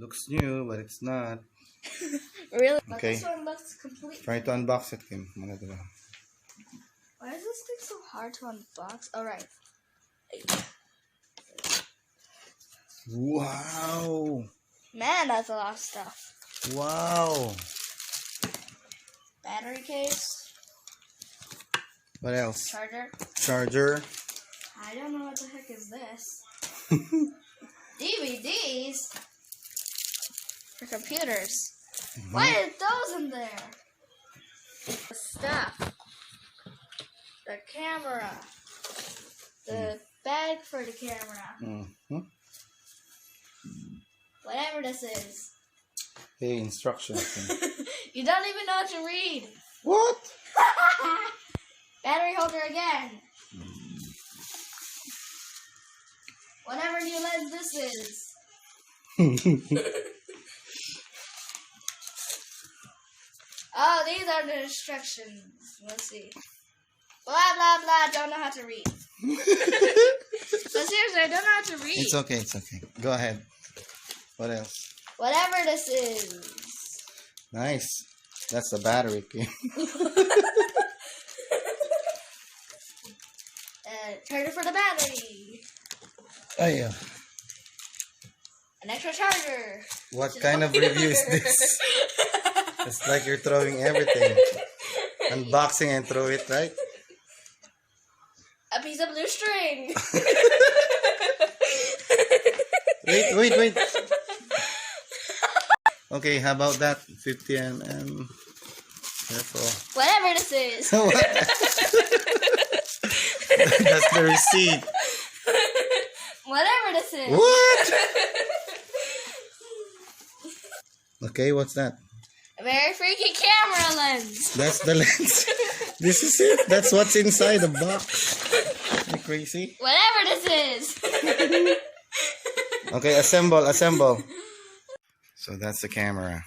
Looks new, but it's not. Really? But Okay. this one looks complete. Try to unbox it, Kim. Why is this thing so hard to unbox? Alright. Wow. Man, that's a lot of stuff. Wow. Battery case. What else? Charger. Charger. I don't know what the heck is this. DVDs? For computers. Why are those in there? The stuff. The camera. The bag for the camera. Whatever this is. Hey, instructions. You don't even know how to read. What? Battery holder again. Whatever new lens this is. Oh, these are the instructions. Let's see. Blah, blah, blah. Don't know how to read. But seriously, I don't know how to read. It's okay, it's okay. Go ahead. What else? Whatever this is. Nice. That's the battery, Kim. Charger for the battery. Oh, yeah. An extra charger. What kind of review is this? It's like you're throwing everything. Unboxing and throw it, right? A piece of blue string. Wait. Okay, how about that? 50 mm. Careful. Whatever this is. That's the receipt. Whatever this is. What? Okay, what's that? A very freaky camera lens. That's the lens. This is it. That's what's inside the box. You crazy? Whatever this is. Okay, assemble. So that's the camera.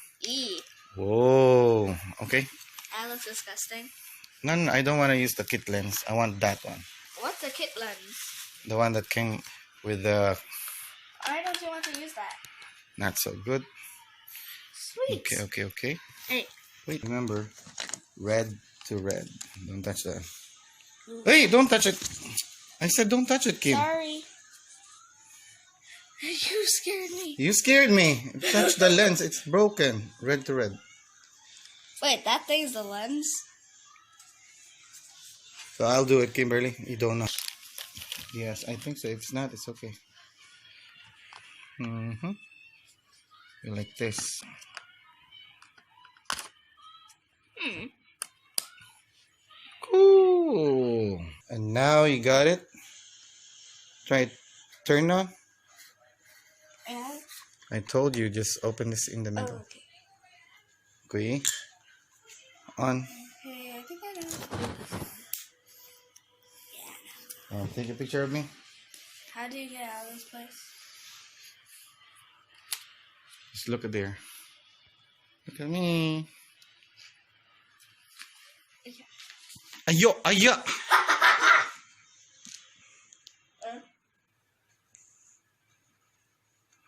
Whoa. Okay. That looks disgusting. No, I don't want to use the kit lens. I want that one. What's a kit lens? The one that came with the... Why don't you want to use that? Not so good. Sweet. Okay. Hey. Wait, remember, red to red. Don't touch that. Hey, don't touch it. I said don't touch it, Kim. Sorry. You scared me. You scared me. Touch the lens. It's broken. Red to red. Wait, that thing's the lens? So I'll do it, Kimberly. You don't know. Yes, I think so. If it's not, it's okay. Like this. Cool. And now you got it. Try it. Turn on. And? I told you, just open this in the middle. Oh, okay. Okay. On. Okay, I think I know. Yeah. Take a picture of me. How do you get out of this place? Just look at there. Look at me. Ayo.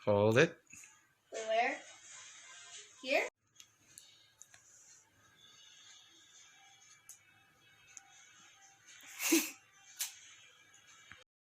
Hold it. Where? Here?